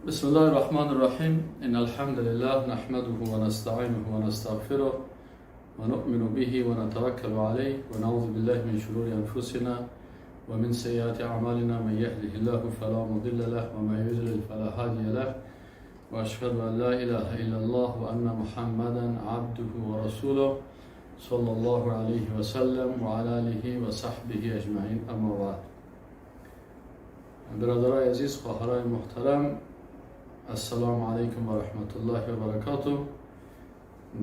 بسم الله الرحمن الرحيم إن الحمد لله نحمده ونستعينه ونستغفره ونؤمن به ونتوكل عليه ونعوذ بالله من شرور أنفسنا ومن سيئات أعمالنا من يهده الله فلا مضل له ومن يضلل فلا هادي له وأشهد أن لا إله إلا الله وأن محمدا عبده ورسوله صلى الله عليه وسلم وعلى آله وصحبه أجمعين. أما بعد. برادرای عزیز، خواهرای محترم، السلام علیکم و رحمت الله و برکاته.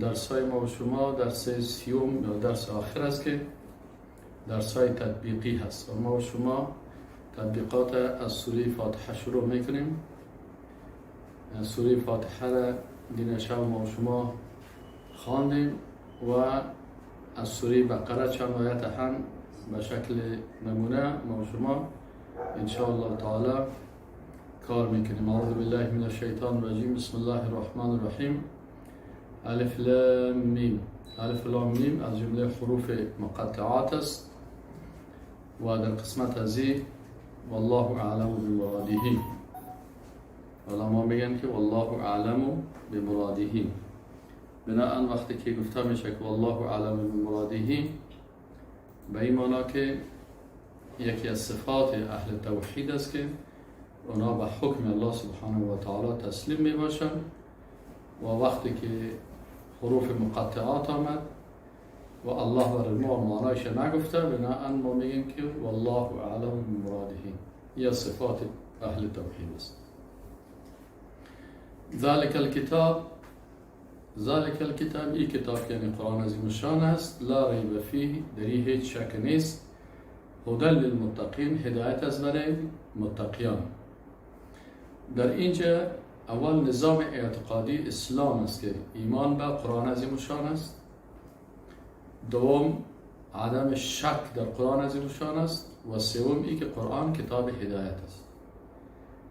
درسای ما و شما درس سیوم یا درس آخر است که درسای تطبیقی هست و ما و شما تطبیقات از سوره فاتحه شروع میکنیم. سوره فاتحه را دین شب ما و شما خواندیم و از سوره بقره چند آیت هم به شکل نمونه ما و شما ان شاء الله تعالی کار میکنیم. اعوذ بالله من الشیطان الرجیم. بسم الله الرحمن الرحیم. الف لام میم. الف لام میم از جمله حروف مقطعات است و در قسمت ازی والله اعلم بمراده. علما میگن که والله اعلم بمراده. بناهن وقتی که گفته میشه که والله اعلم بمراده، به این معنی که یکی از صفات اهل توحید است که اونا به حکم الله سبحانه و تعالی تسلیم می باشند و وقتی که حروف مقطعات آمد و الله برای ما معنایش نگفته، بناهن ما میگیم که والله اعلم بمراده. یا صفات اهل توحید است. ذالک الکتاب این کتاب یعنی قرآن عظیم الشان است. لا ریب فیه، در این هیچ شک نیست. هدی للمتقین، هدایت از برای متقیان. در اینجا اول نظام اعتقادی اسلام است که ایمان به قرآن عظیم الشان است. دوم عدم شک در قرآن عظیم الشان است و سوم ای که قرآن کتاب هدایت است.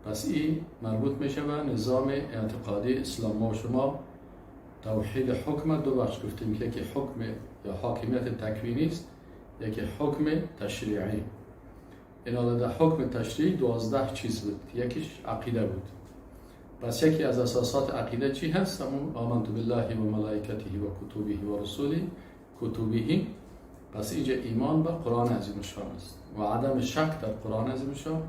پس این مربوط میشه به نظام اعتقادی اسلام. ما شما توحید حکم دو بخش گفتیم که یکی حکم یا حاکمیت تکوینی است، یکی حکم تشریعی. این در حکم تشریعی 12 چیز بود. یکیش عقیده بود. پس یکی از اساسات عقیده چی هست؟ همون آمنت بالله و ملائکته و کتبه و رسوله کتبه. پس اینجا ایمان به قرآن عظیم الشان است و عدم شک در قرآن عظیم الشان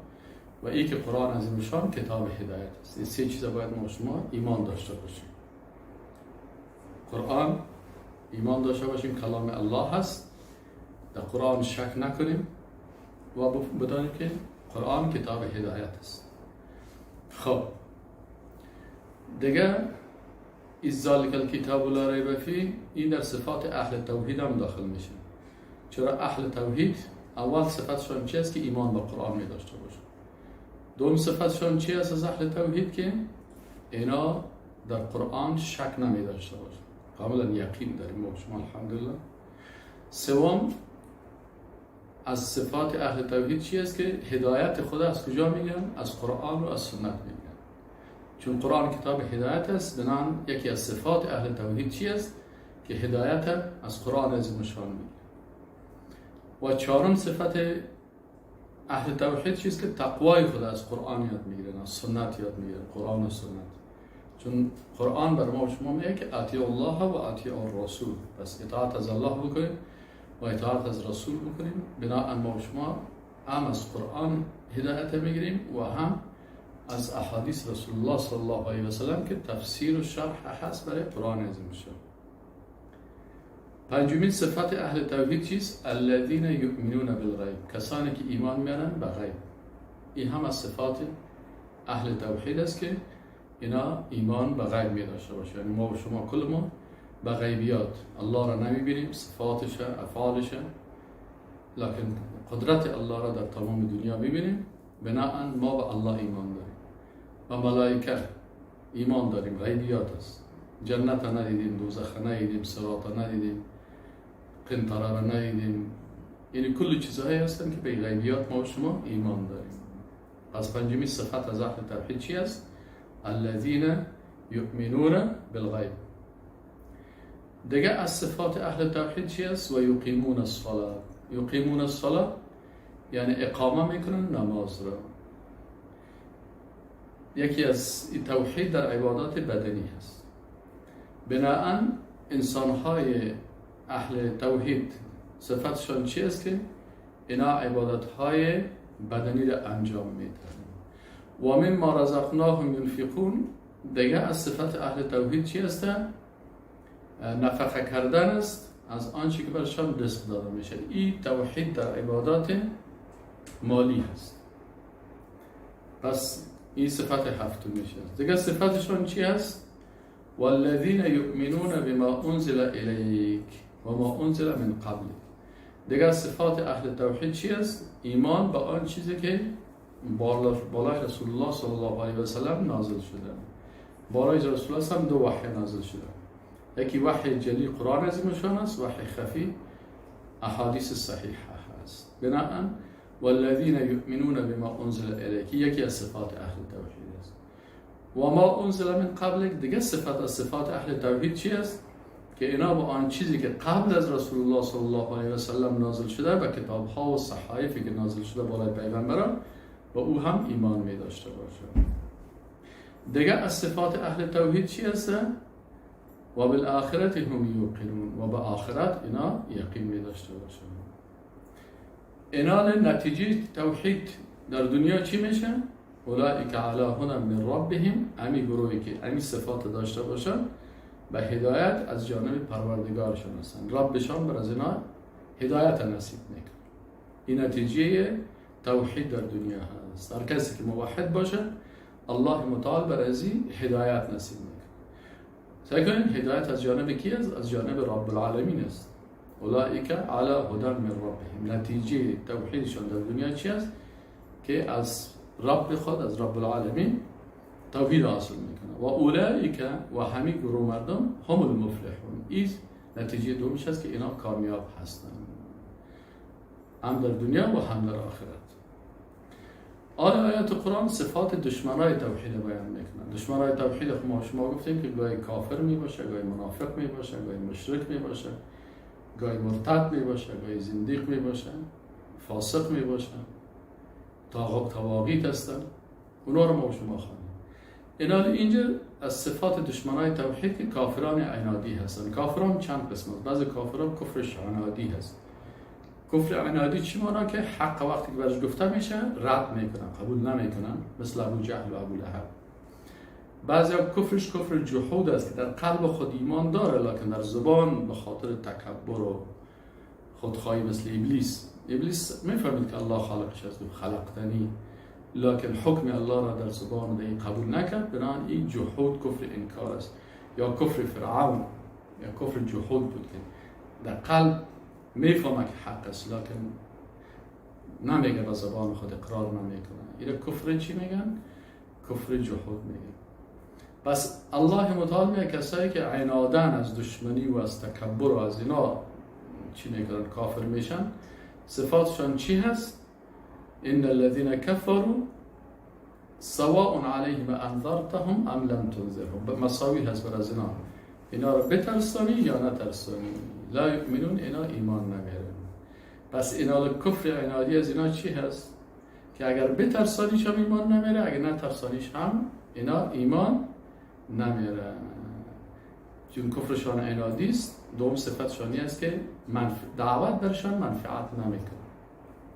و ای که قرآن عظیم الشان کتاب هدایت است. این سه چیز باید ما شما ایمان داشته باشیم. قرآن ایمان داشته باشیم کلام الله هست، در قرآن شک نکنیم و بدانیم که قرآن کتاب هدایت است. خب دیگه ذالک الکتاب لا ریب فیه، این در صفات اهل توحید هم داخل میشه. چرا اهل توحید اول صفتشون چی است؟ که ایمان به قرآن می داشته باشه. دوم صفتشون چی است از اهل توحید؟ که اینا در قرآن شک نمی داشته باشه، کاملا یقین داریم ما شما الحمدلله. سوم از صفات اهل توحید چی است؟ که هدایت خدا از کجا میگن؟ از قرآن و از سنت میگن. چون قرآن کتاب هدایت است، بنابراین یکی از صفات اهل توحید چی است؟ که هدایت از قرآن عظیم الشان میگن. و چهارم صفت اهل توحید چی است؟ که تقوای خدا از قرآن یاد میگیرن، از سنت یاد میگیرن، قرآن و سنت. چون قرآن بر ما و شما میگه که اطیعوا الله و اطیعوا الرسول. پس اطاعت از الله بکنیم و اطاعت از رسول بکنیم. بنابراین ما و شما هم از قرآن هدایت میگیریم و هم از احادیث رسول الله صلی الله علیه و سلم که تفسیر و شرح هست برای قرآن عظیم الشان. پنجمین صفت اهل توحید چیست؟ الذین یؤمنون بالغیب، کسانی که ایمان میارن به غیب. این هم از صفات اهل توحید است که اینا ایمان به غیب می داشته باشه. یعنی ما و شما کل ما به غیبیات الله را نمیبینیم، صفاتش، افعالش، لکن قدرت الله را در تمام دنیا میبینیم. بناهن ما به الله ایمان داریم و ملائکه ایمان داریم، غیبیات است. جنت ندیدیم، دوزخ ندیدیم، صراط ندیدیم، قنطره را ندیدیم. یعنی کل چیزهایی هستند که به غیبیات ما و شما ایمان داریم. پس پنجمی صفت از اهل توحید چی است؟ الذین یؤمنون بالغیب. دیگه از صفات اهل توحید چی است؟ و یقیمون الصلاة. یقیمون الصلاة یعنی اقامه میکنن نماز را. یکی از توحید در عبادات بدنی هست. بناهن انسان‌های اهل توحید صفتشان چی است که اینا عبادت‌های بدنی را انجام میدن. و مما رزقناهم ينفقون، دیگه از صفت اهل توحید چی است؟ نفقه کردن است از آنچه که برشان رزق داده میشه. این توحید در عبادات مالی هست. پس این صفت هفتم میشه. دیگه صفتشون چی هست؟ والذین یؤمنون بما انزل الیک و ما انزل من قبل. دیگه صفات اهل توحید چی است؟ ایمان به آن چیزی که بالای رسول الله صلی الله علیه و سلم نازل شده. بالای رسول الله هم دو وحی نازل شده. یکی وحی جلی قرآن عظیم شان است، وحی خفی احادیث صحیحه هست. بنابراین والذین یؤمنون بما انزل الیک یکی از صفات اهل توحید است. و ما انزل من قبل، دیگه صفت از صفات اهل توحید چی است؟ که اینا با آن چیزی که قبل از رسول الله صلی الله علیه و سلم نازل شده و کتاب ها و صحایفی که نازل شده بالای پیغمبران و او هم ایمان می داشته باشه. دیگه از صفات اهل توحید چی است؟ و بالآخرت هم یوقنون، و به آخرت اینا یقین می داشته باشه. اینا نتیجه توحید در دنیا چی میشه؟ اولئک علی هدی من ربهم، امی گروهی که امی صفات داشته باشن به هدایت از جانب پروردگارشان هستند. ربشان بر از اینا هدایت نصیب میکنه. این نتیجه توحید در دنیا هست. هر کسی که موحد باشه الله متعال بر از هدایت نصیب میکنه. سعی کنید هدایت از جانب کی است؟ از جانب رب العالمین است. اولئک علی هدی من ربهم، نتیجه توحیدشان در دنیا چی است؟ که از رب خود، از رب العالمین توحید حاصل میکنه. و اولئک و همه گروه مردم هم المفلحون، این نتیجه دومش است که اینا کامیاب هستند، هم در دنیا و هم در آخرت. آیات قرآن صفات دشمنای توحید بیان میکنن. دشمنای توحید شما گفتیم که گاهی کافر می باشه، گاهی منافق می باشه، گاهی مشرک می باشه، گاهی مرتد می باشه، گاهی زندیق می باشه، فاسق می باشه، تواغیت هستن. اونا رو ما شما خوانیم. اینجا از صفات دشمنای توحید که کافران عنادی هستن. کافران چند قسم است. بعضی کافران کفرش عنادی هست. کفر عنادی چی معنی؟ که حق وقتی که برش گفته میشه رد میکنن، قبول نمیکنن، مثل ابو جهل و ابو لهب. بعضی کفرش کفر جحود است که در قلب خود ایمان داره لکن در زبان به خاطر تکبر و خودخواهی مثل ابلیس میفهمید که الله خالقش است و خلقتنی، لکن حکم الله را در زبان این قبول نکرد. بنابراین این جحود کفر انکار است. یا کفر فرعون یا کفر جحود بود که در قلب میفهمه که حق است لکن نمیگه، به زبان خود اقرار نمیکنه. این کفر چی میگن؟ کفر جحود میگن. پس الله متعال میگه کسایی که عنادن از دشمنی و از تکبر و از اینا چی میکنن؟ کافر میشن. صفاتشان چی هست؟ ان الذين كفروا سواء عليهم انذرتهم ام لم تنذرهم، مساوی هست بر از اینا رو بترسانی یا نترسانی. لا یؤمنون، اینا ایمان نمیارن. پس اینا کفر عنادی از اینا چی هست؟ که اگر بترسانیش هم ایمان نمیاره، اگر نترسانیش هم اینا ایمان نمیارن. چون کفرشان عنادی است. دوم صفتشانی است که دعوت برشان منفعت نمیکنه.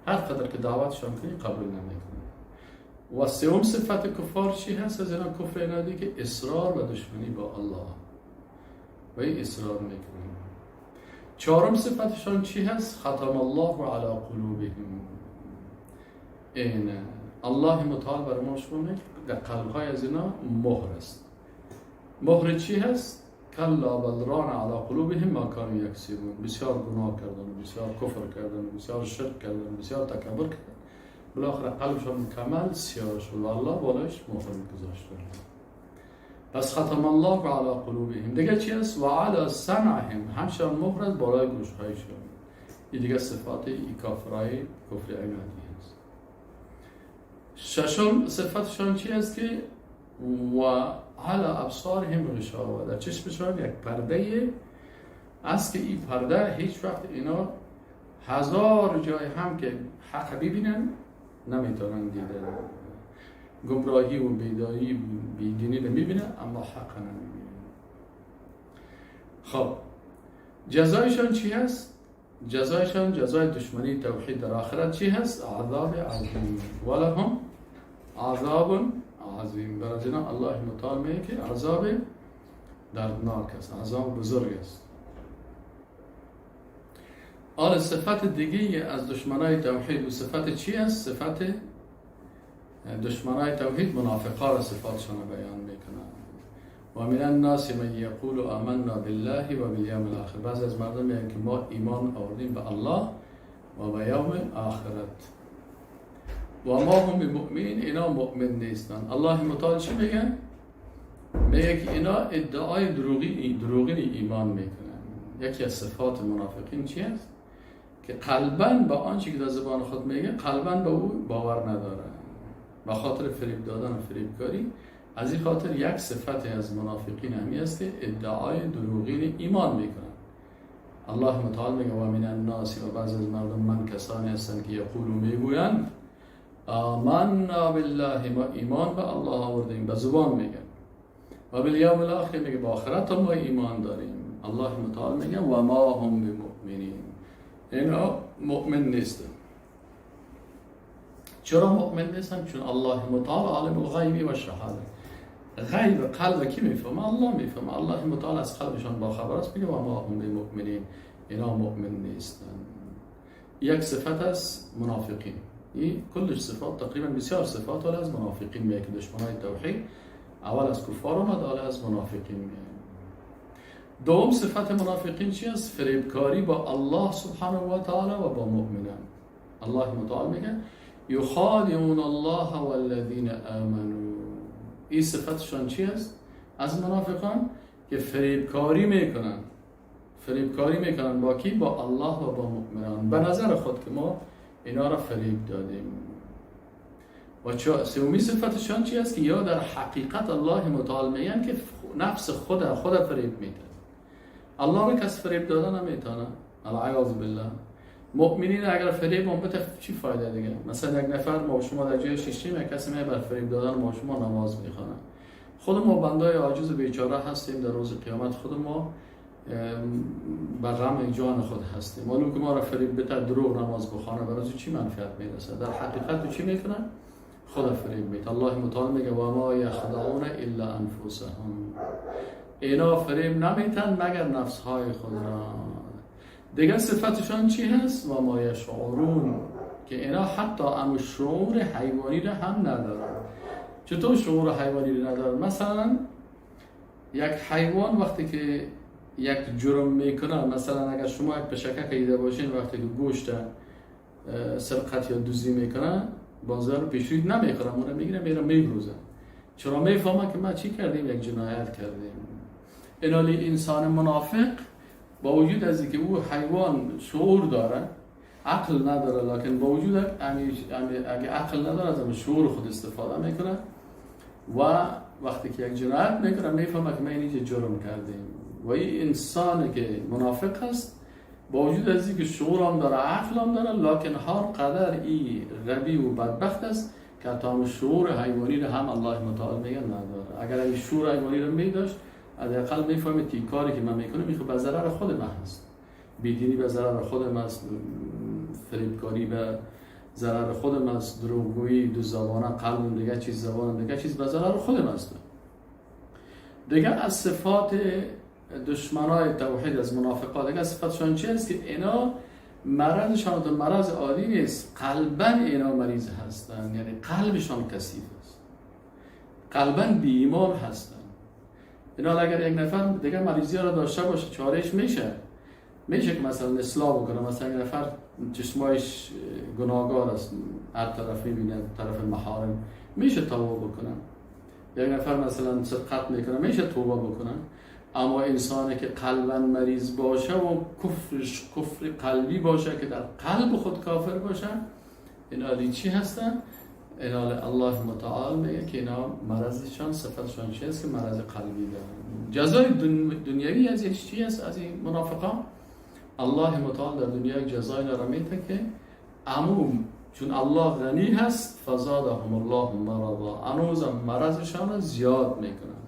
هر قدر که دعوتشان کنی قبول نمیکنه. و سوم صفت کفار چی هست از اینا کفر عنادی؟ که اصرار و دشمنی با الله و این اصرار میکنه. چهارم صفتشان چی هست؟ ختم الله علی قلوبهم، این الله متعال بر ما شما میگه در قلب‌های از اینا مهر است. مهر چی هست؟ کلا بل ران علی قلوبهم ما کانوا یکسبون، بسیار گناه کردن، بسیار کفر کردن، بسیار شرک کردن، بسیار تکبر کردن، بالاخره قلبشان کامل سیاه شد و الله بالایش مهر گذاشته. پس ختم الله علی قلوبهم. دیگه چی است؟ و علی سمعهم، همشان مهر است بالای گوش‌هایشان. این دیگه صفات ای کافرای کفر عنادی است. ششم صفتشان چی است؟ که و علی ابصارهم غشاوه، در چشمشان یک پرده است که این پرده هیچ وقت اینا هزار جای هم که حق ببینن نمیتونن دیدن. گمراهی و بیدینی رو میبینه اما حق نمیبینه. خب جزایشان چی هست؟ جزایشان جزای دشمنی توحید در آخرت چی هست؟ عذاب عظیم ولهم عذاب عظیم. برای جناب الله متعال میگه که عذاب دردناک است، عذاب بزرگ است. آن صفت دیگه از دشمنای توحید و صفت چی است؟ صفت دشمنای توحید منافقا را صفاتشان بیان میکنند. و من الناس من یقول آمنا بالله و بالیوم الاخر. بعضی از مردم میگن که ما ایمان آوردیم به الله و به یوم آخرت و ما هم بمؤمنین، اینا مؤمن نیستن. الله متعال چی میگه؟ میگه که اینا ادعای دروغین ایمان میکنن. یکی از صفات منافقین چی است؟ که قلباً با آنچه که در زبان خود میگه قلباً به او باور نداره، با خاطر فریب دادن و فریبکاری. از این خاطر یک صفت از منافقین همی است که ادعای دروغین ایمان میکنن. الله متعال میگه و من الناس، و بعضی از مردم من کسانی هستند که یقولو میگویند آمنا بالله، ما ایمان به الله آوردیم، به زبان میگن، و بالیوم الاخر میگه با آخرت ما ایمان داریم. الله متعال میگه و ما هم بمؤمنین، اینا مؤمن نیستن. چرا مؤمن نیستن؟ چون الله متعال عالم الغیب و شهاده. غیب قلب کی میفهمه؟ الله میفهمه. الله متعال از قلبشان با خبر است. میگه و ما هم بمؤمنین، اینا مؤمن نیستن. یک صفت از منافقین. این کلش صفات، تقریبا بسیار صفات ولی از منافقین میگه که دشمنای توحید اول از کفار اومد، حالا از منافقین میگه. دوم صفت منافقین چی است؟ فریبکاری با الله سبحانه و تعالی و با مؤمنان. الله متعال میگه یخادعون الله والذین آمنوا. این صفتشان چی است؟ از منافقان که فریبکاری میکنن. فریبکاری میکنن با کی؟ با الله و با مؤمنان. به نظر خود که ما اینا را فریب دادیم. و سومی صفتشان چی است؟ که یا در حقیقت الله متعال میگن که نفس خود فریب میده. الله را کس فریب دادن نمیتونه. العیاذ بالله. مؤمنین اگر فریب هم بده چی فایده دیگه؟ مثلا یک نفر ما شما در جای شیشتیم، یک کسی میبر فریب دادن ما شما نماز میخوانه. خود ما بندای عاجز و بیچاره هستیم، در روز قیامت خود ما بر غم جان خود هستیم. معلوم که ما را فریب بده دروغ نماز بخوانه، برای چی منفعت میرسه؟ در حقیقت چی میکنه؟ خود فریب میده. الله متعال میگه و ما یخدعون الا انفسهم. اینا فریب نمیتن مگر نفسهای خود را. دیگه صفتشان چی هست؟ و ما یشعرون، که اینا حتی هم شعور حیوانی را هم ندارن. چطور شعور حیوانی را ندارن؟ مثلا یک حیوان وقتی که یک جرم میکنه، مثلا اگر شما یک پشکک دیده باشین وقتی که گوشت سرقت یا دزدی میکنه بازار پیشروی نمیکنه، اون رو میگیره میره میبروزه. چرا؟ میفهمه که ما چی کردیم؟ یک جنایت کردیم. اینالی انسان منافق با وجود از اینکه او حیوان شعور داره، عقل نداره، لکن با وجود اگه عقل نداره از شعور خود استفاده میکنه و وقتی که یک جنایت میکنه میفهمه که ما اینجا جرم کردیم. و این انسانی که منافق هست با وجود از اینکه شعور هم داره، عقل هم داره، لکن هر قدر این غبی و بدبخت است که تا شعور حیوانی رو هم الله متعال میگه نداره. اگر این شعور حیوانی رو میداشت حداقل میفهمید که کاری که من میکنم به ضرر خود من هست. بیدینی به ضرر خود من است، فریبکاری به ضرر خود من است، دروغگویی، دوزبانه، قلب دیگه چیز، زبان دیگه چیز، به ضرر خود من است. دیگه از صفات دشمنای توحید از منافقات دیگه صفتشان چی است؟ که اینا مرضشان تو مرض عادی نیست، قلباً اینا مریض هستن، یعنی قلبشان کثیف است، قلباً بی ایمان هستن. اینا اگر یک نفر دیگه مریضی را داشته باشه چارهش میشه که مثلا اصلاح بکنه. مثلا یک نفر چشمایش گناهگار است، هر طرف میبینه، طرف محارم، میشه توبه بکنه. یک نفر مثلا سرقت میکنه، میشه توبه بکنه. اما انسانی که قلباً مریض باشه و کفر قلبی باشه که در قلب خود کافر باشه، اینا چی هستن؟ اینا الله متعال میگه که اینا مرضشان صفتشان چی است؟ که مرض قلبی دارن. جزای دنیوی از یک چی است؟ از این منافقان الله متعال در دنیا یک جزای را میده که عموم چون الله غنی هست فزادهم الله مرضا، هنوزم مرضشان زیاد میکنن.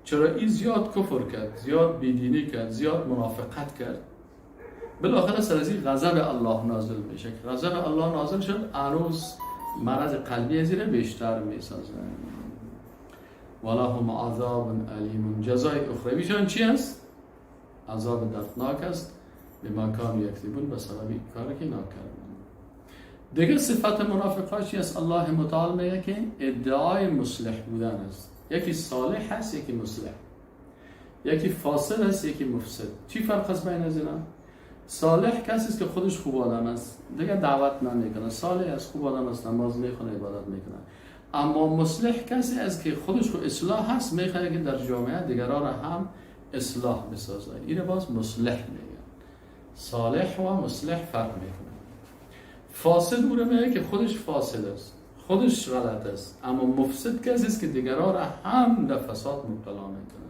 چرا این زیاد کفر کرد، زیاد بیدینی کرد، زیاد منافقت کرد، بالاخره سر از این غضب الله نازل میشه. غضب الله نازل شد، هنوز مرض قلبی زیر بیشتر میسازن. ولهم عذاب علیم، جزای اخرویشان چی است؟ عذاب دردناک است، بما کانوا یکذبون، به سبب کاری که نکردن. دیگه صفت منافقا چی است؟ الله متعال میگه که ادعای مصلح بودن است. یکی صالح هست، یکی مصلح، یکی فاسد است، یکی مفسد. چی فرق است بین از اینا؟ صالح کسی است که خودش خوب آدم است، دیگه دعوت نمیکنه، صالح است، خوب آدم است، نماز میخونه، عبادت میکنه. اما مصلح کسی است که خودش رو اصلاح هست، میخواد که در جامعه دیگران را هم اصلاح بسازه. این رو باز مصلح میگن. صالح و مصلح فرق میکنه. فاسد او رو میگه که خودش فاسد است، خودش غلط است، اما مفسد کسی است که دیگران را هم در فساد مبتلا میکنه.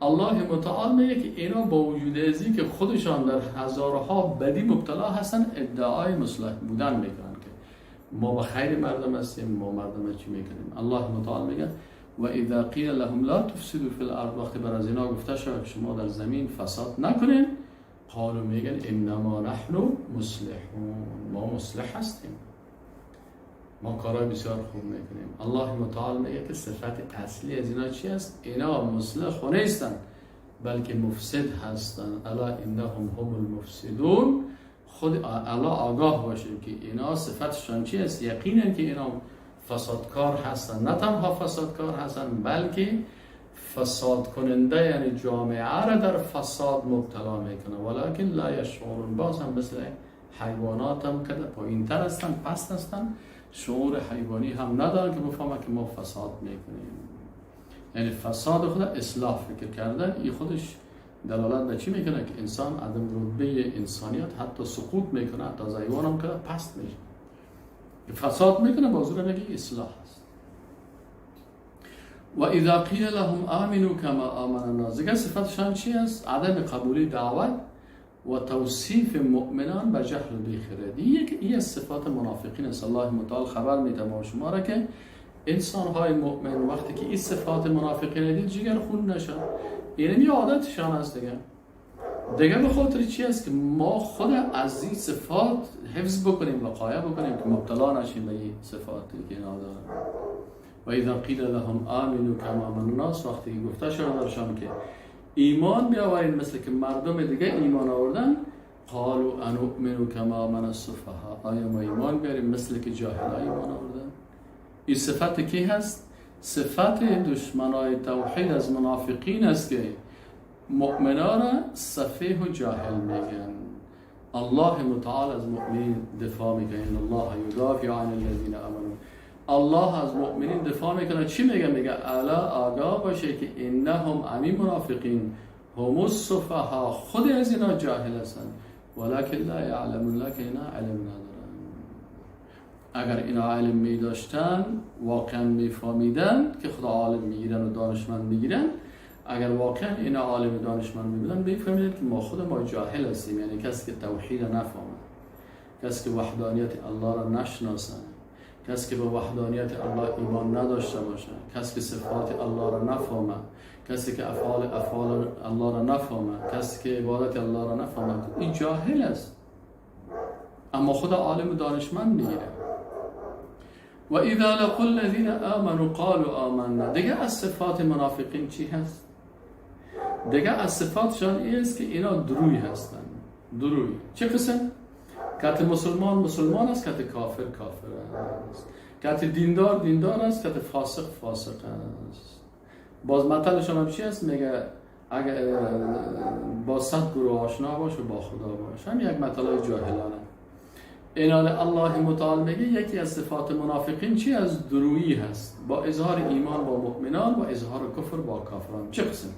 الله متعال میگه که اینا با وجود ازی که خودشان در هزارها بدی مبتلا هستن، ادعای مصلح بودن میکنن که ما با خیر مردم هستیم، ما مردم چی میکنیم. الله متعال میگه و اذا قیل لهم لا تفسدوا فی الارض، وقتی بر از اینا گفته شد شما در زمین فساد نکنین، قالوا میگن انما نحن مصلحون، ما مصلح هستیم، ما کارهای بسیار خوب میکنیم. الله متعال میگه که صفت اصلی از اینا چی است؟ اینا مصلح نیستن بلکه مفسد هستن. الا انهم هم المفسدون. خود الله آگاه باشه که اینا صفتشان چی است؟ یقینا که اینا فسادکار هستن. نه تنها فسادکار هستن بلکه فساد کننده، یعنی جامعه را در فساد مبتلا میکنه. ولکن لا یشعرون. باز هم مثل حیوانات هم که پایین تر هستن، پست هستن، شعور حیوانی هم ندارن که بفهمه که ما فساد میکنیم. یعنی فساد خود اصلاح فکر کردن، این خودش دلالت به چی میکنه؟ که انسان عدم رتبه انسانیت، حتی سقوط میکنه، حتی از حیوان هم که پست میشه. فساد میکنه، بازو رو میگه اصلاح است. و اذا قیل لهم آمنوا کما آمن الناس، دیگه صفتشان چی است؟ عدم قبولی دعوت و توصیف مؤمنان به جهل و بیخردی. این از صفات منافقین است. الله متعال خبر میده ما شما را که انسان های مؤمن وقتی که این صفات منافقین دید جگر خون نشد. این عادتشان است دیگه به خاطر چی است که ما خود از این صفات حفظ بکنیم، وقایه بکنیم که مبتلا نشیم به این صفاتی که ندارن. و اذا قیل لهم آمنوا کما آمن الناس، وقتی گفته شد درشان که ایمان بیاورین مثل که مردم دیگه ایمان آوردن، قالوا انؤمن کما آمن السفهاء، آیا ما ایمان بیاریم مثل که جاهلان ایمان آوردن؟ این صفت کی هست؟ صفت دشمنای توحید از منافقین است که مؤمنان را سفیه و جاهل میگن. الله متعال از مؤمنین دفاع میکنه. ان الله یدافع عن الذین آمنوا. الله از مؤمنین دفاع میکنه. چی میگه؟ میگه الا آگاه باشه که انهم عن منافقین هم السفهاء، خود از اینا جاهل هستند، ولکن لا یعلمون، لکن اینا علم ندارن. اگر اینا علم میداشتن واقعا میفهمیدن که خدا عالم میگیرن و دانشمند میگیرن. اگر واقعا اینا عالم دانشمند میبودن میفهمیدن که ما جاهل هستیم، یعنی کسی که توحید را نفهمه، کسی که وحدانیت الله را نشناسه، کسی که به وحدانیت الله ایمان نداشته باشه، کسی که صفات الله را نفهمه، کسی که افعال الله را نفهمه، کسی که عبادت الله را نفهمه، این جاهل است. اما خدا عالم دانشمند میگیره. و اذا لقوا الذين آمنوا قالوا آمنا. دیگه از صفات منافقین چی هست؟ دیگه از صفاتشان این است که اینا دروی هستن. دروی چه قسم؟ کت مسلمان است، کت کافر است، کت دیندار است، کت فاسق است. باز مطلبشان هم چی است؟ میگه اگر با 100 گروه آشنا باش و با خدا باش. هم یک مطلب جاهلانه. اینال الله متعال میگه یکی از صفات منافقین چی؟ از درویی هست، با اظهار ایمان با مؤمنان و اظهار کفر با کافران. چه قسم؟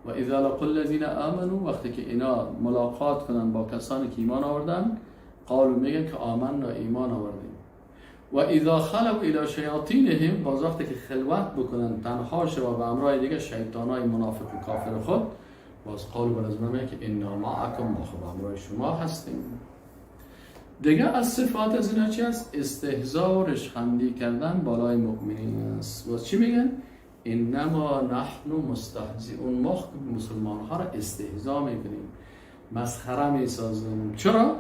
و اذا لقوا الذين آمنوا، وقتی که اینا ملاقات کنن با کسانی که ایمان آوردن، قالوا میگن که آمنا، ایمان آوردیم. و اذا خلوا الى شیاطینهم، باز وقتی که خلوت بکنن تنها شو و همراه دیگه شیطانای منافق و کافر خود، باز قالوا برازمه که انا معکم، ما خب همراه شما هستیم. دیگه از صفات از اینا چی است؟ استهزاء و رشخندی کردن بالای مؤمنین است. و چی میگن؟ انما نحن مستهزئون، ما مسلمان ها را استهزاء میکنیم، مسخره میسازیم. چرا؟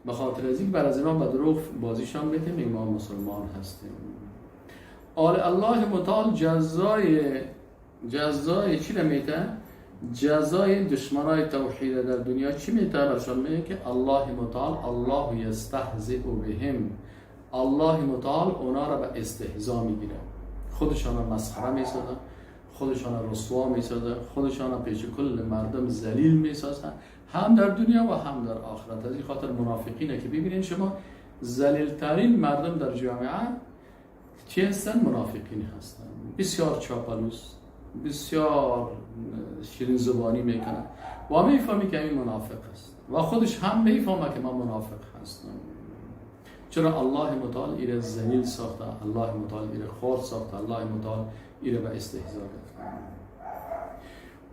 به خاطر از اینکه بر از اینا به دروغ بازیشان میکنیم ما مسلمان هستیم. الله متعال جزای چی میده؟ جزای دشمنای توحید در دنیا چی میده؟ برشان میگه که الله متعال الله یستهزئ بهم، الله متعال اونا را به استهزا میگیره، خودشان را مسخره میسازه، خودشان را رسوا میسازه، خودشان را پیش کل مردم ذلیل میسازه، هم در دنیا و هم در آخرت. از این خاطر منافقینه که ببینید شما ذلیل ترین مردم در جامعه چی هستن؟ منافقین هستن. بسیار چاپلوس، بسیار شیرین زبانی میکنه و میفهمی که این منافق است و خودش هم میفهمه که من منافق هستم. چرا الله متعال ایره ذلیل ساخته، الله متعال ایره خرد ساخته، الله متعال ایره به استهزا گرفته.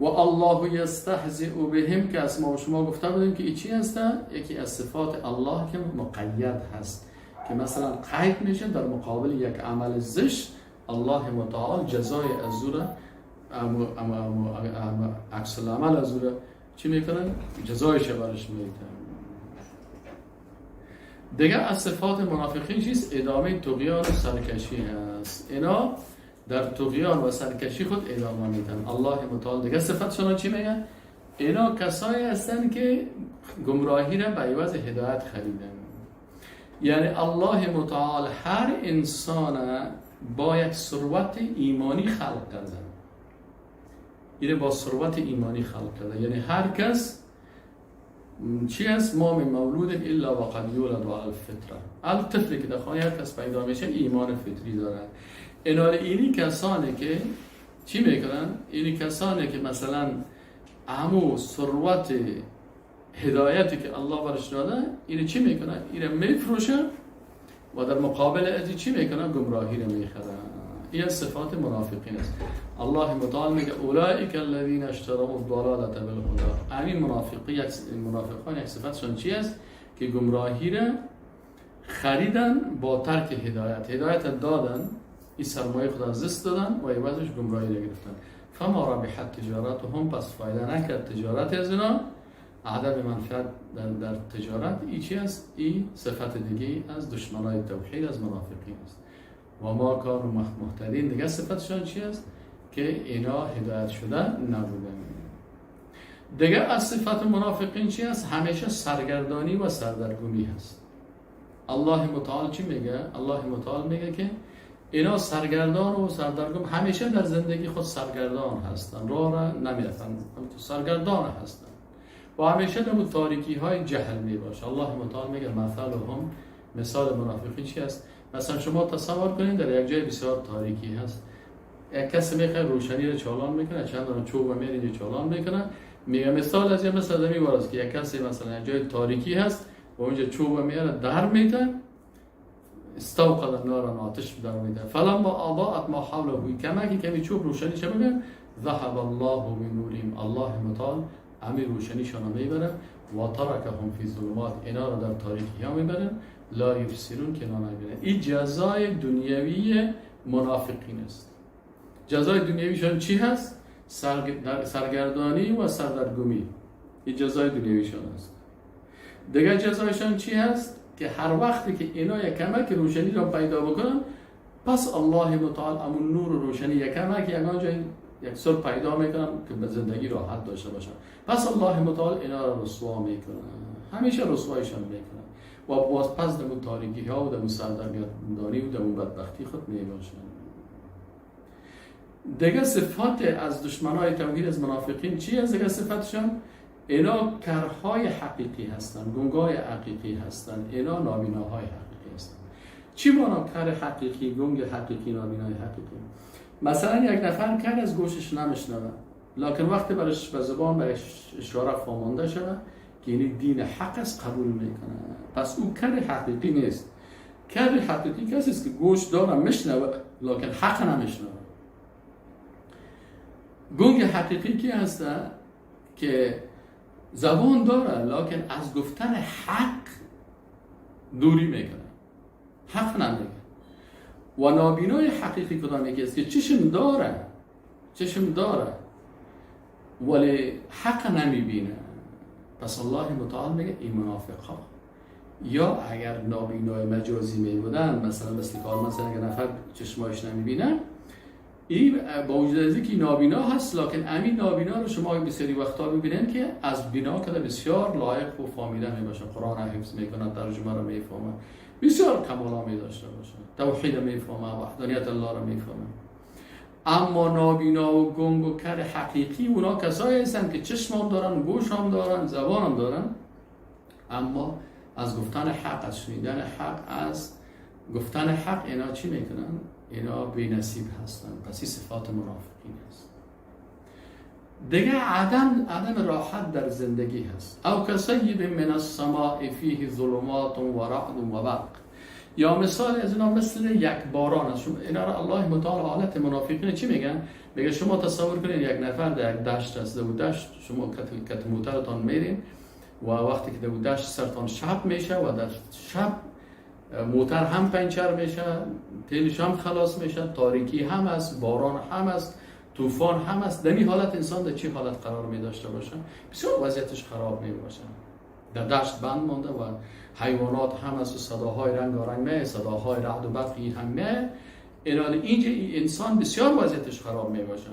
و الله یستهزئ بهم که از ما شما گفته بودیم که این چی هسته؟ یکی از صفات الله که مقید هست، که مثلا قید میشه در مقابل یک عمل زشت الله متعال جزای از زوره عکس العمل از زوره چی میکنن؟ جزایش برش میکنن. دیگه از صفات منافقین چیست؟ ادامه طغیان و سرکشی هست. اینا در طغیان و سرکشی خود ادامه میدن. الله متعال دیگه صفتشون چی میگه؟ اینا کسایی هستن که گمراهی را به عوض هدایت خریدن. یعنی الله متعال هر انسان با یک ثروت ایمانی خلق کرده، اینه با ثروت ایمانی خلق کرده. یعنی هر کس چی است؟ ما من مولود الا وقد یولد علی الفطره، الطفلی که در خانه هر کس پیدا میشه ایمان فطری داره. اینی کسانی که چی میکنن؟ اینی کسانی که مثلا همو ثروت هدایتی که الله برش داده اینو چی میکنه؟ اینو میفروشه و در مقابل از چی میکنه؟ گمراهی رو میخره. این صفات منافقین است. الله متعال میگه اولئک الذین اشتروا الضلاله بالهدى. این منافقان یک صفتشون چی است؟ که گمراهی رو خریدن با ترک هدایت. هدایت دادن، این سرمایه خود از دست دادن و عوضش گمراهی رو گرفتن. فما ربحت تجارتهم، پس فایده نکرد تجارت از اینا، عدم منفعت در تجارت. این چی است؟ این صفت دیگه از دشمنای توحید، از منافقین است. و ما کانوا مهتدین، دیگه صفتشان چی است؟ که اینا هدایت شده نبودن. دیگه از صفت منافقین چی است؟ همیشه سرگردانی و سردرگمی هست. الله متعال چی میگه؟ الله متعال میگه که اینا سرگردان و سردرگم، همیشه در زندگی خود سرگردان هستن، راه را نمیرفتن، سرگردان هستن و همیشه در تاریکی های جهل می باشه. الله متعال میگه مثلهم، مثال منافقین چی است؟ مثلا شما تصور کنید در یک جای بسیار تاریکی هست، یک کسی میخواد روشنی رو چالان میکنه، چند تا چوب میاره اینجا چالان میکنه، میگه مثال از این مثلا میوارد که یک کسی مثلا یک جای تاریکی هست و اونجا چوب میاره در میده، استوقد النار، آتش در میده، فلما اضاءت ما حوله، کمی چوب روشنی چه میگه؟ ذهب الله بنورهم، الله متعال همین روشنیشان رو میبره و ترکهم فی ظلمات، اینا رو در تاریکی ها میبرن، لا یبصرون، که نمیبینن. این جزای دنیوی منافقین است. جزای دنیویشان چی هست؟ سرگردانی و سردرگمی. این جزای دنیویشان است. دیگه جزایشان چی هست؟ که هر وقتی که اینا یک کمک روشنی را پیدا بکنن، پس الله متعال امون نور و روشنی یک کمک یگان جای یک سر پیدا میکنن که به زندگی راحت داشته باشن، پس الله متعال اینا را رسوا میکنن، همیشه رسوایشان میکنن و باز پس در تاریکی ها و در سردرگمی و در بدبختی خود میباشن. دیگه صفات از دشمنای توحید از منافقین چی است؟ دیگه صفتشان اینا کرهای حقیقی هستن، گنگای حقیقی هستن، اینا نابیناهای حقیقی هستن. چی مانا کر حقیقی، گنگ حقیقی، نابینای حقیقی؟ مثلا یک نفر کر از گوشش نمیشنوه، لکن وقتی برش به زبان به اشاره فهمانده شده که یعنی دین حق است، قبول میکنه، پس او کر حقیقی نیست. کر حقیقی کسی است که گوش داره میشنوه لکن حق نمیشنوه. گنگ حقیقی کی هست؟ که زبان داره لکن از گفتن حق دوری میکنه، حق نمیگه. و نابینای حقیقی کدام یکی است که چشم داره ولی حق نمیبینه، پس الله متعال میگه این منافق ها. یا اگر نابینای مجازی میبودن، مثلا مثل کار مثلا اگر نفر چشمایش نمیبینن، این با وجود از اینکه نابینا هست، لکن امین نابینا رو شما بسیاری وقتا ببینید که از بینا کده بسیار لایق و فامیده میباشه، قرآن حفظ میکنه، ترجمه رو میفهمه، بسیار کمالا میداشته باشه، توحید میفهمه، وحدانیت الله رو میفهمه. اما نابینا و گنگ و کر حقیقی اونا کسایی هستن که چشم هم دارن، گوش هم دارن، زبان هم دارن، اما از گفتن حق، از شنیدن حق، از گفتن حق اینا چی میکنن؟ اینا بی نصیب هستن. پس این صفات منافقین هست. دیگه عدم راحت در زندگی هست. او کصیب من السماء فیه ظلمات و رعد و برق. یا مثال از اینا مثل یک باران است. اینا را الله متعال حالت منافقین چی میگن؟ میگه شما تصور کنید یک نفر در یک دشت است، در دشت شما کت موترتان میرین و وقتی که در دشت سرتان شب میشه و در شب موتر هم پنچر میشه، تیلش هم خلاص میشه، تاریکی هم است، باران هم است، طوفان هم است. در این حالت انسان در چه حالت قرار می داشته باشه؟ بسیار وضعیتش خراب می باشه. در دشت بند مانده و حیوانات هم است و صداهای رنگارنگ می، صداهای رعد و برقی هم می. اینجا انسان بسیار وضعیتش خراب می باشه.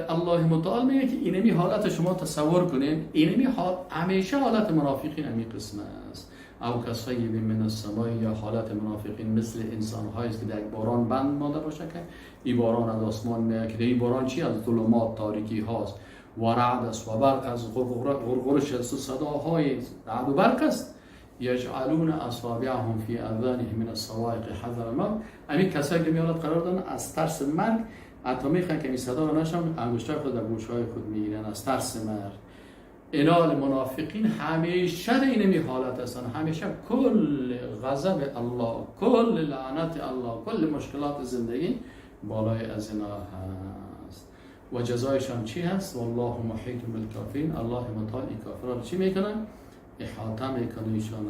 الله متعال میگه که اینمی حالت شما تصور کنید، اینمی همیشه حالت منافقین همی قسم است. او کصیب من السماء، یا حالت منافقین مثل انسان هایی است که در یک باران بند مانده باشه که این باران از آسمان میاد، که این باران چی؟ از ظلمات، تاریکی هاست، و رعد است و برق از غرغرش است و صداهای رعد و برق است. یجعلون اصابعهم فی اذانهم من الصواعق حذر الموت. همین کسایی که میاد قرار دادن از ترس مرگ، حتی میخوان که این صدا رو نشم، انگشتای خود در گوشهای خود میگیرن از ترس مرگ. اینال منافقین همیشه اینمی حالت هستن، همیشه کل غضب الله، کل لعنت الله، کل مشکلات زندگی بالای از اینا هست. و جزایشان چی هست؟ والله محیط بالکافرین. الله متعال این کافران چی میکنن؟ احاطه میکنه ایشان.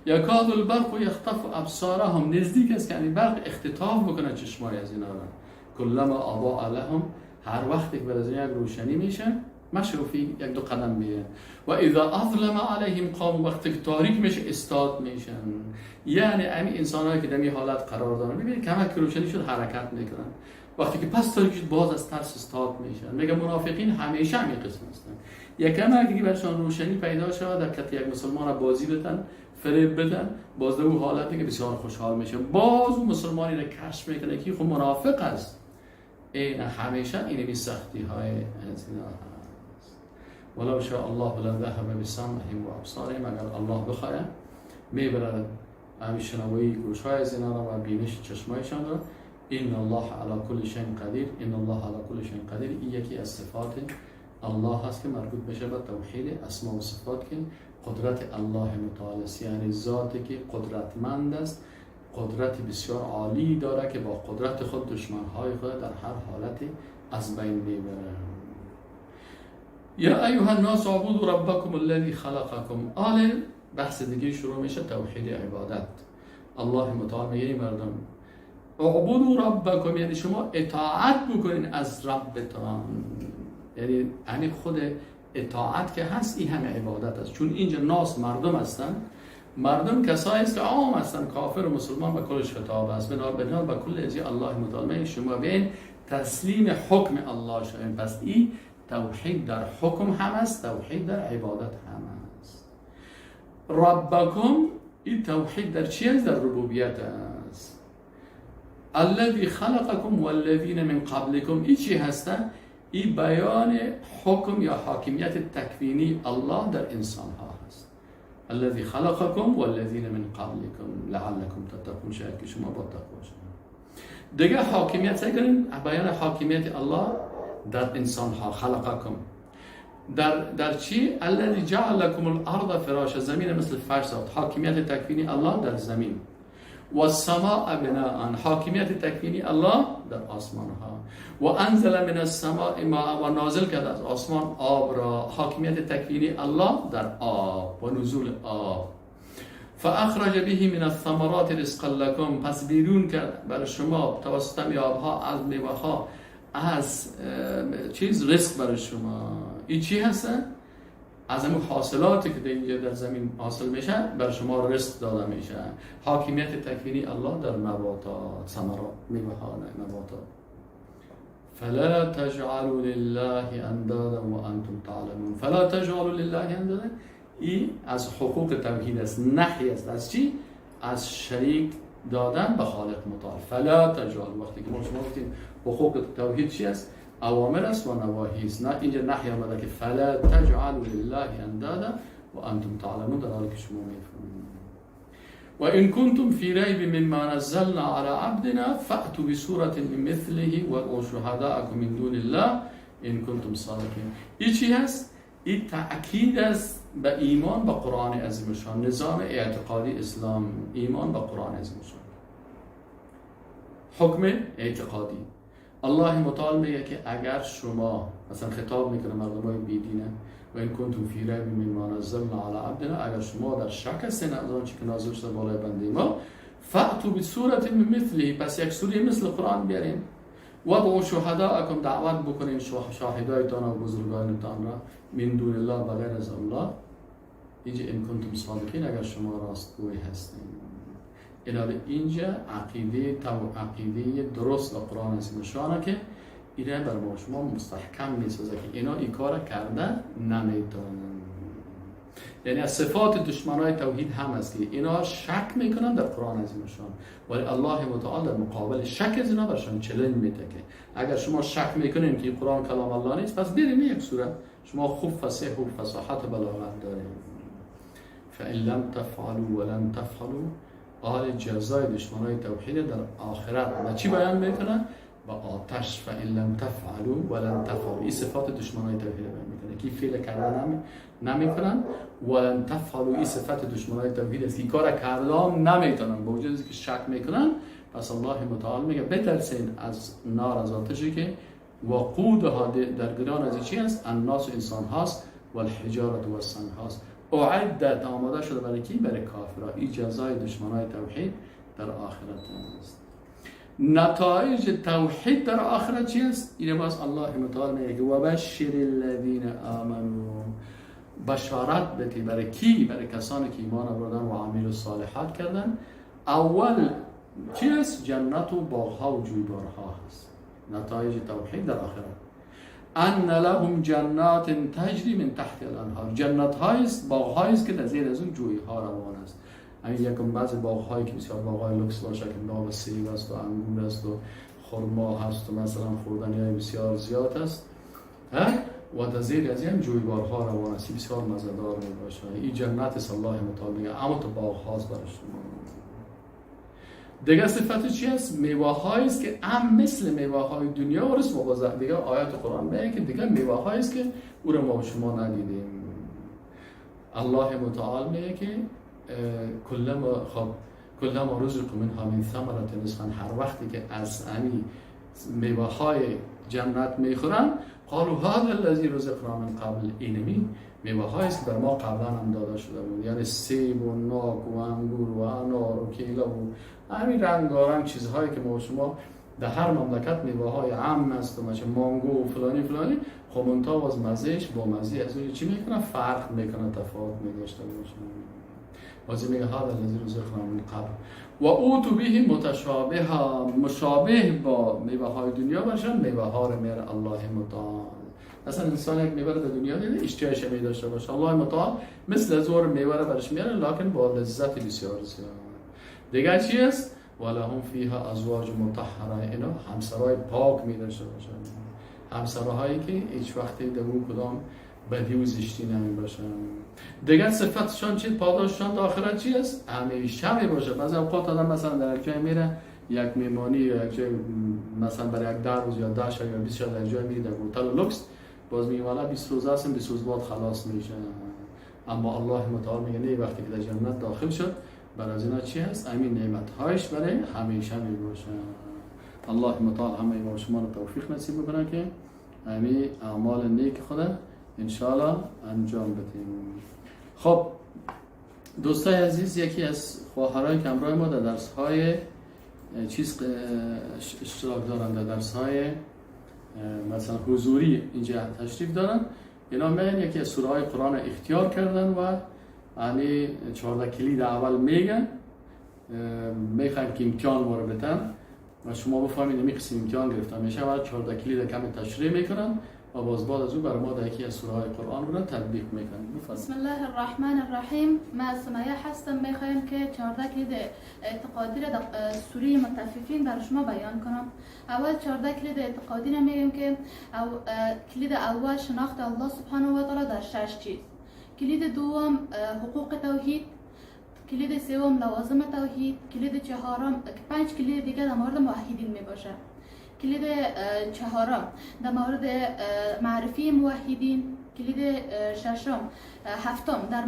یکاد البرق یخطف ابصارهم، نزدیک است که این برق اختطاف بکنه چشمای از اینا را. کلما اضاء لهم، هر وقتی که برای یک روشنی میشه مشروفی یک دو قدم بیه. و اذا اظلم علیهم قام، وقتی که تاریک میشه استاد میشن. یعنی همین انسانایی که در این حالت قرار دارن، ببینید کمک روشنی شد حرکت میکنن، وقتی که پس تاریک شد باز از ترس استاد میشن. میگه منافقین همیشه همین قسم هستن. یک کمک که برشان روشنی پیدا شود در کت یک مسلمان بازی بدن، فریب بدن، باز در اون حالتی که بسیار خوشحال میشه، باز اون مسلمانی را کشف میکنه که خود منافق است. این همیشه اینمی سختی های از اینا هست. ولو شاء الله لذهب بسمعهم و ابصارهم، اگر الله بخواد میبرد همین شنوایی گوش‌های از اینا را و بینش چشمایشان را. ان الله علی کل شیء قدیر، ان الله علی کل شیء قدیر. این یکی از صفات الله هست که مربوط میشه به توحید اسماء و صفات، که قدرت الله متعال است، یعنی ذاتی که قدرتمند است، قدرت بسیار عالی داره که با قدرت خود دشمن‌های خود در هر حالتی از بین میبره. یا ایها الناس اعبدوا ربکم الذی خلقکم. بحث دیگه شروع میشه، توحید عبادت. الله متعال میگه مردم اعبدوا ربکم، یعنی شما اطاعت بکنین از ربتان. یعنی خود اطاعت که هست این همه عبادت است. چون اینجا ناس مردم هستن، مردم کسایی است که عام هستن، کافر و مسلمان به کلش خطاب است. بنا به کل ازی الله متعال میگه شما بین تسلیم حکم الله شوین. پس این توحید در حکم هم است، توحید در عبادت هم است. ربکم، این توحید در چی است؟ در ربوبیت است. الذی خلقکم والذین من قبلکم، این چی هسته؟ این بیان حکم یا حاکمیت تکوینی الله در انسان ها هست. الذی خلقکم والذین من قبلکم لعلکم تتقون، شاید که شما با تقوا شید. دیگه حاکمیت سعی کنیم بیان حاکمیت الله در انسان ها. خلقکم در چی؟ الذی جعل لكم الارض فراشا، زمین مثل فرش ساخت. حاکمیت تکوینی الله در زمین. و السماء بناء، حاکمیت تکوینی الله در آسمان ها. و انزل من السماء ماء، و نازل کرد از آسمان آب را. حاکمیت تکوینی الله در آب و نزول آب. فاخرج به من الثمرات رزقا لكم، پس بیرون کرد برای شما توسط میوه‌ها از میوه‌ها از چیز رزق برای شما. این چی هست؟ از همون حاصلاتی که اینجا در زمین حاصل میشه برای شما رزق داده میشه. حاکمیت تکوینی الله در نباتات، ثمرات، میوه‌ها، نباتات. فلا تجعلوا لله اندادا وانتم تعلمون. فلا تجعلوا لله اندادا، این از حقوق توحید است، نهی است از چی؟ از شریک دادن به خالق متعال. فلا تجعلوا، وقتی که ما شما گفتیم حقوق توحید چی است؟ اوامر است و نواهی است. نه اینجا نهی آمده که فلا تجعلوا لله اندادا وانتم تعلمون، در حالی که شما میفهمید. و ان کنتم فی ریب مما نزلنا علی عبدنا فأتوا بسورة من مثله وادعوا شهداءکم من دون الله ان کنتم صادقین. این چی هست؟ این تأکید است به ایمان به قرآن عظیم شان، نظام اعتقادی اسلام، ایمان به قرآن عظیم شان، حکم اعتقادی. الله متعال میگه که اگر شما، مثلا خطاب میکنه مردمای بیدینه، و این کنتم فی ریب مما نزلنا علی عبدنا، اگر شما در شک هستین از آنچه که نازل شده بالای بنده ما، فأتوا بسورة من مثله، پس یک سوره مثل قرآن بیارین. وادعوا شهداءکم، دعوت بکنین شاهدایتان و بزرگانتان را، من دون الله، بغیر از الله. اینجا ان کنتم صادقین، اگر شما راستگوی هستین. اینجا عقیده درست و قرآن عظیم شانه که اینا بر ما شما مستحکم میسازه که اینا این کار کرده نمیتونن. یعنی از صفات دشمنای توحید هم است که اینا شک میکنن در قرآن عظیمشان، ولی الله متعال در مقابل شک از اینا برشان چلنج میده که اگر شما شک میکنین که قرآن کلام الله نیست، پس بریم یک سوره، شما خوب فصیح و فصاحت و بلاغت دارین. فإن لم تفعلوا ولن تفعلوا، حال جزای دشمنای توحید در آخرت و چی بیان میکنن؟ با آتش. فإن لم تفعلوا ولن تفعلوا، این صفات دشمنای توحید بیان میکنه که فعل کردن نمیکنن. ولن تفعلوا، این صفات دشمنای توحید است که کار کردن نمیتونن، با وجودی که شک میکنن. پس الله متعال میگه بترسین از نار، از آتشی که وقودها در گران از چی است؟ الناس، انسان هاست، و الحجارة و السنگ هاست. اعدت، آماده شده برای کی؟ برای کافرها. این جزای دشمنای توحید در آخرت است. نتایج توحید در آخرت چی است؟ این باز الله متعال میگه و بشر الذین آمنوا، بشارت بده برای کی؟ برای کسانی که ایمان آوردن و عمل صالحات کردن. اول چی است؟ جنت و باغ‌ها و جویبارها هست. نتایج توحید در آخرت. ان لهم جنات تجری من تحت الانهار، جنت هایست، باغ هایست که در زیر از اون جوی ها روان است. همین یکم بعضی باغ هایی که بسیار باغ های لوکس باشه که ناب سیب است و انگور است و خرما هست و مثلا خوردنی های بسیار زیاد است، و در زیر از این جویبار ها روان است، بسیار مزه‌دار می باشه. این جنت است. الله متعال میگه اما تو باغ هاست برای شما. دیگه صفت چی است؟ میوه هایی است که مثل میوه های دنیا و رسم و دیگه آیات قرآن میگه که دیگه میوه هایی است که او را ما شما ندیدیم. الله متعال میگه که کلما رزقوا منها من ثمرة رزقا، هر وقتی که از میوه های جنت میخورن، قالوا هذا الذي رزقنا من قبل، اینمی میوه هایی است که بر ما قبلا هم داده شده بود، یعنی سیب و ناک و انگور و انار و کیله و همین رنگارنگ چیزهایی که ما شما در هر مملکت میوه های عام است، و مثل مانگو و فلانی خب منتها از مزهش با مزه از اون چی میکنه؟ فرق میکنه، تفاوت میداشته باشه. بازی میگه هذا الذی رزقنا من قبل و اوتوا به متشابها، مشابه با میوه های دنیا باشن، میوه ها رو میاره الله متعال. مثلا انسان یک میوه در دنیا دیده اشتهاش می داشته باشه، الله متعال مثل زور میوه رو برش میاره، لکن با لذت بسیار زیاد. دیگه چی است؟ ولهم فیها ازواج مطهره، اینا همسرای پاک می داشته باشن، همسرهایی که هیچ وقتی در اون کدام بدی و زشتی نمی باشن. دیگه صفتشان چی؟ پاداششان در آخرت چی است؟ همیشه می باشه. بعضی اوقات آدم مثلا در یک جای میره، یک میمانی یا یک جای مثلا برای یک 10 روز یا 10 شب یا 20 شب در جای میره در هتل لوکس، باز میگه والا 20 روز هستن، 20 روز بعد خلاص میشه. اما الله متعال میگه نه، وقتی که در جنت داخل شد برای از اینا چی هست؟ همین نعمت هایش برای همیشه می باشه. الله متعال همه ما شما رو توفیق نصیب بکنه که همین اعمال نیک خدا ان شاء الله انجام بدیم. خب دوستای عزیز، یکی از خواهرای که همراه ما در درس‌های اشتراک دارن، در درس‌های مثلا حضوری اینجا تشریف دارن، اینا میگن یکی از سوره های قرآن اختیار کردن و یعنی 14 کلید اول میگن، میخوایم که امتحان ما رو بدن و شما بفهمید این قسم امتحان گرفته میشه و 14 کلید کم تشریح میکنن و باز بعد از اون برای ما در یکی از سوره های قرآن رو تطبیق میکنن. بسم الله الرحمن الرحیم. ما سمیه هستم، میخوایم که 14 کلید اعتقادی را در سوره مطففین برای شما بیان کنم. اول 14 کلید اعتقادی را میگیم که کلید اول شناخت الله سبحانه و تعالی در 6 چیز، کلید دوم حقوق توحید، کلید سوم لوازم توحید، کلید چهارم 5 کلید دیگه در مورد موحدین می باشه. کلید چهارم در مورد معرفی موحدین، کلید هفتم در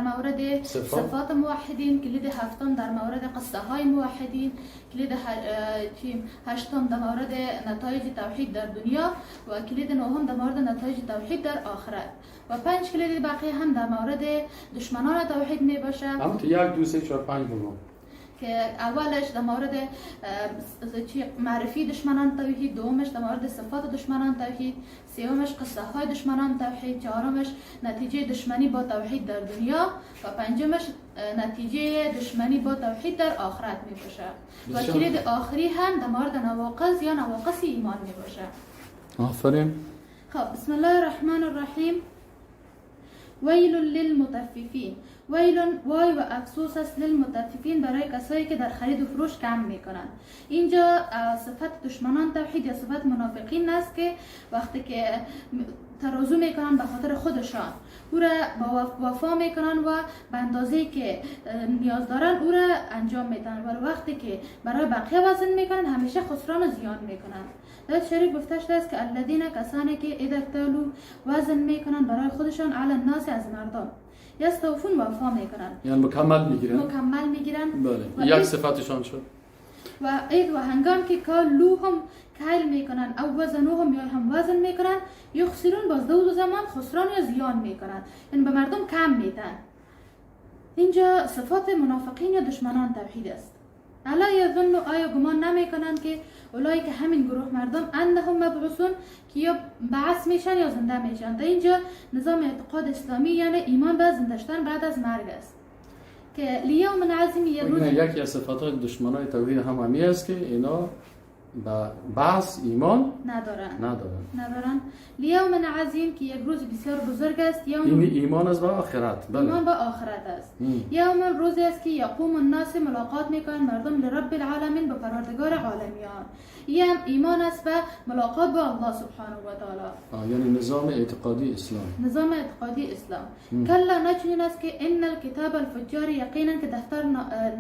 مورد صفات موحدین، کلید هفتم در مورد قصه های موحدین، کلید هشتم در مورد نتایج توحید در دنیا و کلید نهم در مورد نتایج توحید در آخرت و 5 کلید باقی هم در مورد دشمنان توحید می باشه. هم تو 1 2 3 4 5 بگو که اولش در مورد معرفی دشمنان توحید، دومش در مورد صفات دشمنان توحید، سومش قصه های دشمنان توحید، چهارمش نتیجه دشمنی با توحید در دنیا و پنجمش نتیجه دشمنی با توحید در آخرت می باشه و کلید آخری هم در مورد نواقص یا نواقص ایمان می باشه. آفرین. خب بسم الله الرحمن الرحیم. ویل للمطففین. ویل وای و افسوس است للمطففین برای کسایی که در خرید و فروش کم میکنن. اینجا صفت دشمنان توحید یا صفت منافقین است که وقتی که ترازو میکنن به خاطر خودشان او را با وفا میکنن و به اندازه‌ای که نیاز دارن او را انجام میدن و وقتی که برای بقیه وزن میکنن همیشه خسران و زیان میکنن. در شریف گفته شده است که الذین کسانی که اذا اکتالوا وزن میکنن برای خودشان علی الناس از مردم یستوفون وفا میکنن، یعنی مکمل میگیرن. بله، یک صفتشان شد. و اید و هنگام که کالوهم کیل میکنن او وزنوهم یا هم وزن میکنن یخسرون باز دو زمان خسران یا زیان میکنن، یعنی به مردم کم میدن. اینجا صفات منافقین یا دشمنان توحید است. الا یظن آیا گمان نمیکنند که اولایی که همین گروه مردم انهم مبعوثون که یا بعث میشن یا زنده میشن. در اینجا نظام اعتقاد اسلامی یعنی ایمان به زنده شدن بعد از مرگ است که لیوم عظیم یه روز. یکی از صفات دشمنان توحید هم همی است که اینا با بعض ایمان ندارن. لیوم عظیم که یک روز بسیار بزرگ است. این ایمان است با آخرت. بله. ایمان با آخرت است. یوم روزی است که یقوم الناس ملاقات میکنن مردم لرب العالمین، به پروردگار عالمیان. این ایمان است به ملاقات با الله سبحانه و تعالی. یعنی نظام اعتقادی اسلام. کلا نچنین است که ان الکتاب الفجار، یقینا که دفتر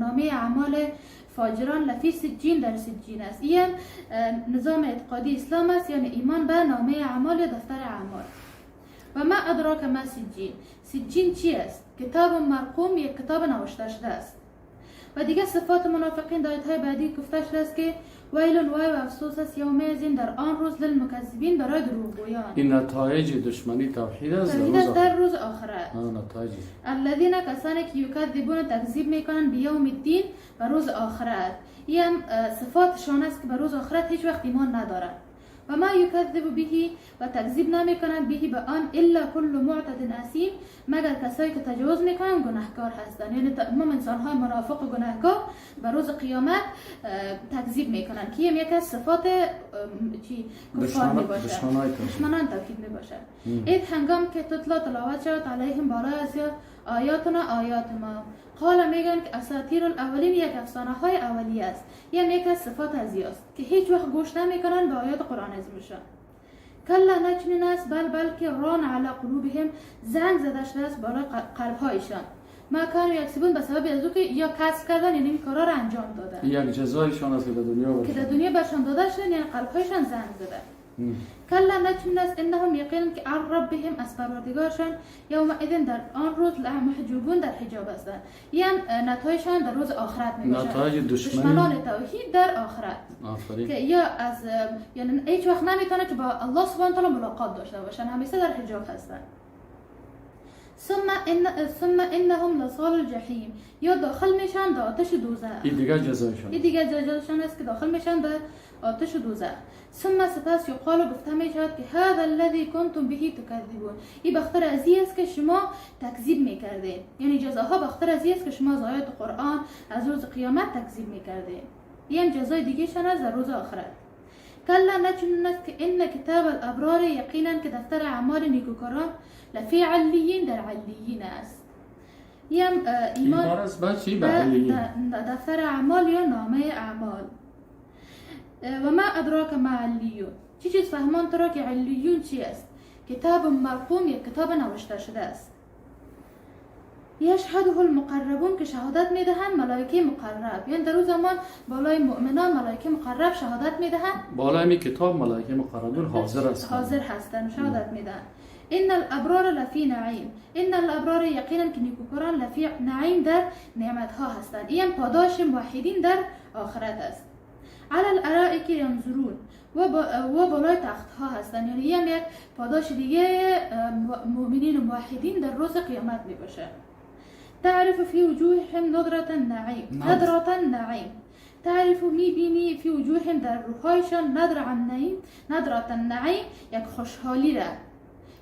نامه اعمال فاجران لفی سجین در سجین است. این نظام اعتقادی اسلام است، یعنی ایمان به نامه اعمال یا دفتر اعمال. و ما ادراک ما سجین چی است؟ کتاب مرقوم، یک کتاب نوشته شده است. و دیگه صفات منافقین در آیات بعدی گفته شده است که ویل وای و افسوس است یومئذ در آن روز للمکذبین برای دروغگویان. این نتایج دشمنی توحید است در روز آخرت. نتایج الذین کسانی که یکذبون تکذیب میکنن بیوم الدین، بر روز آخرت. این صفاتشان است که بر روز آخرت هیچ وقت ایمان ندارن. و ما یکذب بهی و تکذیب نمیکنن بهی به آن الا کل معتد اثیم، مگر کسایی که تجاوز میکنن گناهکار هستن. یعنی تمام انسان های منافق و گناهکار به روز قیامت تکذیب میکنن که یک از صفات کفار میباشه، دشمنان توحید میباشه. اید هنگام که تلاوت شد علیهم بالای از آیات ما قال میگن که اساطیر الاولین یک افسانه های اولیه است. یعنی یک از صفات ازیاست که هیچ وقت گوش نمیکنن به آیات قرآن عظیم. کلا نچنین است بلکه ران علی قلوبهم، زنگ زده شده است بالای قلبهایشان. ما کانوا یکسبون، به سبب از او که یا کسب کردن یعنی این کارا را انجام دادن، یک جزایشان است که در دنیا برشان داده شده، یعنی قلبهایشان زنگ زده. کلا نچنین است انهم یقینا که عن ربهم، از پروردگارشان، یومئذ در آن روز لمحجوبون، در حجاب هستند. یعنی نتایجشان در روز آخرت میباشد. نتایج دشمنان توحید در آخرت. آفرین. که یا از یعنی هیچ وقت نمیتونه که با الله سبحانه و تعالی ملاقات داشته باشن، همیشه در حجاب هستند. ثم انهم لصال الجحیم، یا داخل میشن در آتش دوزخ. این دیگه جزایشون. این دیگه جزایشون است که داخل میشن در آتش دوزخ. ثم سپس یقال گفته میشود که هذا الذي کنتم به تکذبون، این بخاطر از است که شما تکذیب میکردید. یعنی جزاها بخاطر از است که شما از آیات قرآن از روز قیامت تکذیب میکردید. این جزای دیگه شان از روز آخرت. کلا نچنین است که ان کتاب الابرار، یقینا که دفتر اعمال نیکوکاران لفی علیین، در علیین است. یم ایمان از بچی به علیین، دفتر اعمال یا نامه اعمال. و ما ادراک ما علیون، چی چیز فهمان تو را که علیون چی است؟ کتاب مرقوم، یک کتاب نوشته شده است. یشهده المقربون، که شهادت میدهند ملائکه مقرب. یعنی در اون زمان بالای مؤمنان ملائکه مقرب شهادت میدهند. بالای می کتاب ملائکه مقربون حاضر هستند. حاضر هستند شهادت میدهند. ان الابرار لفی نعیم، ان الابرار یقینا که نیکوکاران لفی نعیم، در نعمت ها هستند. این پاداش موحدین در آخرت است. علی الارائک ینظرون، و بالای تخت ها هستند. یعنی یک پاداش دیگه مؤمنین و موحدین در روز قیامت می باشه. تعرف فی وجوههم نضرة النعیم، نضرة النعیم، تعرف می بینی فی وجوههم در روحایشان نضرة النعیم، یک خوشحالی را.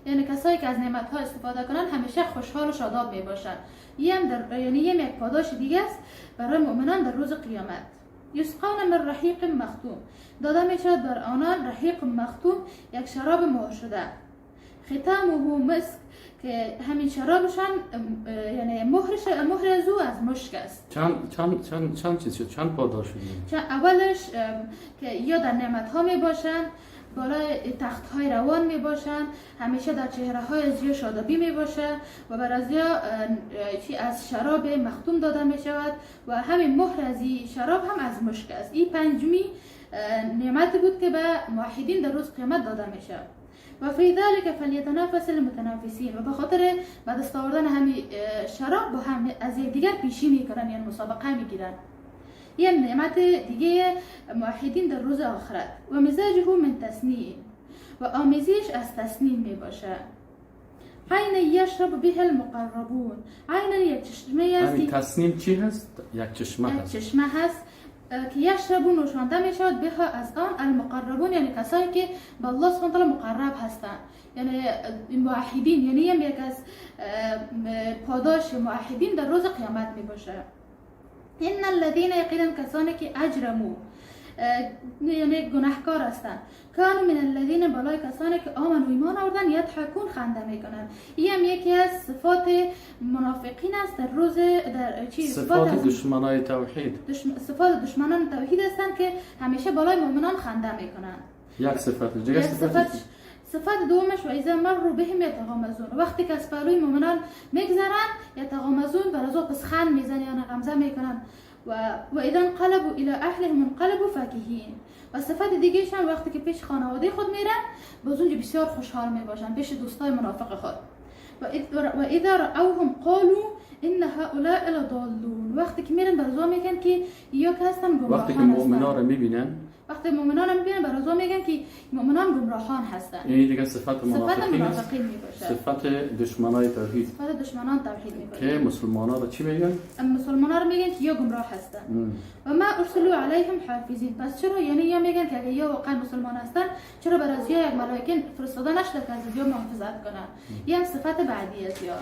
یعنی کسایی که از نعمت ها استفاده کنن همیشه خوشحال و شاداب می باشن. یعنی یک پاداش دیگه است برای مؤمنان در روز قیامت. یسقون من رحیق مختوم، داده می شود بر آنان رحیق مختوم، یک شراب مهر شده. ختامه مسک، که همین شرابشان یعنی مهر از او از مشک است. چند چیز شد؟ چند پاداش شد؟ اولش که یا در نعمت ها می باشند، بالای تخت های روان می باشند، همیشه در چهره های از شادابی می باشند و بر از از شراب مختوم داده می شود و همین مهر از این شراب هم از مشک است. این پنجمی نعمت بود که به موحدین در روز قیامت داده می شود. و فی ذلک فلیتنافس المتنافسین، و به خاطر به دست آوردن همین شراب با هم از یکدیگر پیشی میکنن، یعنی مسابقه میگیرن. یه نعمت دیگه موحدین در روز آخرت. و مزاجه من تسنیم، و آمیزیش از تسنیم می باشه. عین یشرب به المقربون، عین یک چشمه است. همین تسنیم چی هست؟ یک چشمه هست. یک چشمه هست که یشربون نوشانده می شود به از آن المقربون، یعنی کسایی که به الله سبحانه و تعالی مقرب هستند، یعنی موحدین. یعنی یک از پاداش موحدین در روز قیامت می باشه. ان الذين یقینا کسانی که اجرمو، یعنی گناهکار هستند، کانوا من الذين، بالای کسانی که آمنوا ایمان آوردن، یضحکون، خنده میکنند. این هم یکی از صفات منافقین است در روز صفات دشمنان توحید. صفات دشمنان توحید هستند که همیشه بالای مؤمنان خنده میکنند. یک صفت دیگه. صفت دومش و اذا مروا بهم یتغامزون، وقتی که از پهلوی مؤمنان میگذرن یتغامزون، بر از او پسخند میزنن یا غمزه میکنن. و اذا انقلبوا الى اهلهم انقلبوا فکهین. و صفت دیگه شان وقتی که پیش خانواده خود میرن باز اونجا بسیار خوشحال میباشن، پیش دوستای منافق خود. و اذا رأوهم قالوا ان هؤلاء لضالون، وقتی که میرن برزا میگن که یا که هستن گمراهان. وقتی که مؤمنان رو میبینن، وقتی مؤمنان رو میبینن برزا میگن که مؤمنان گمراهان هستن. یعنی دیگه صفت منافقین میباشه. صفت دشمنان توحید. صفت دشمنان توحید میباشه. که مسلمانان رو چی میگن؟ مسلمانان رو میگن که یا گمراه هستن. و ما ارسلوا علیهم حافظین، پس چرا یعنی یا میگن که اگه یا واقعا مسلمان هستن چرا بر از یک ملائکه فرستاده نشده که از یا محافظت کنن؟ این صفت بعدی است. یا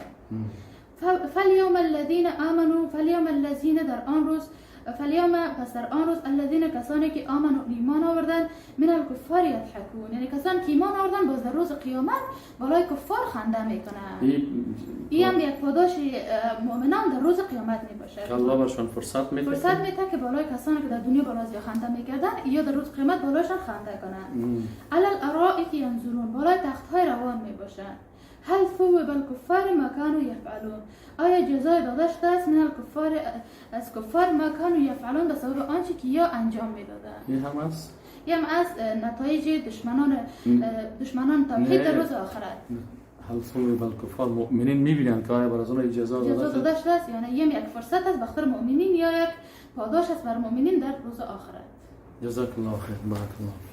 فالیوم الذین آمنوا، فالیوم الذین، در آن روز، فالیوم، پس در آن روز، الذین، کسانی که آمنوا ایمان آوردن، من الکفار یضحکون، یعنی کسانی که ایمان آوردن باز در روز قیامت بالای کفار خنده میکنن. این هم یک پاداش مؤمنان در روز قیامت میباشه که الله برشان فرصت میده که بالای کسانی که در دنیا بالا از خنده میکردن یا در روز قیامت بالایشان خنده کنن. علی الارائک ینظرون، بالای تخت های روان میباشن. هل ثوب الکفار ما کانوا یفعلون، آیا جزای داده شده است من الکفار، از کفار ما کانوا یفعلون، به سبب آنچه که یا انجام میدادن. این هم است، این هم از نتایج دشمنان توحید در روز آخرت. هل ثوب الکفار، مؤمنین میبینن که آیا بر از اون جزا داده شده است، یعنی یک فرصت است بخاطر مؤمنین یا یک پاداش است بر مؤمنین در روز آخرت. جزاک الله خیر. بارک الله.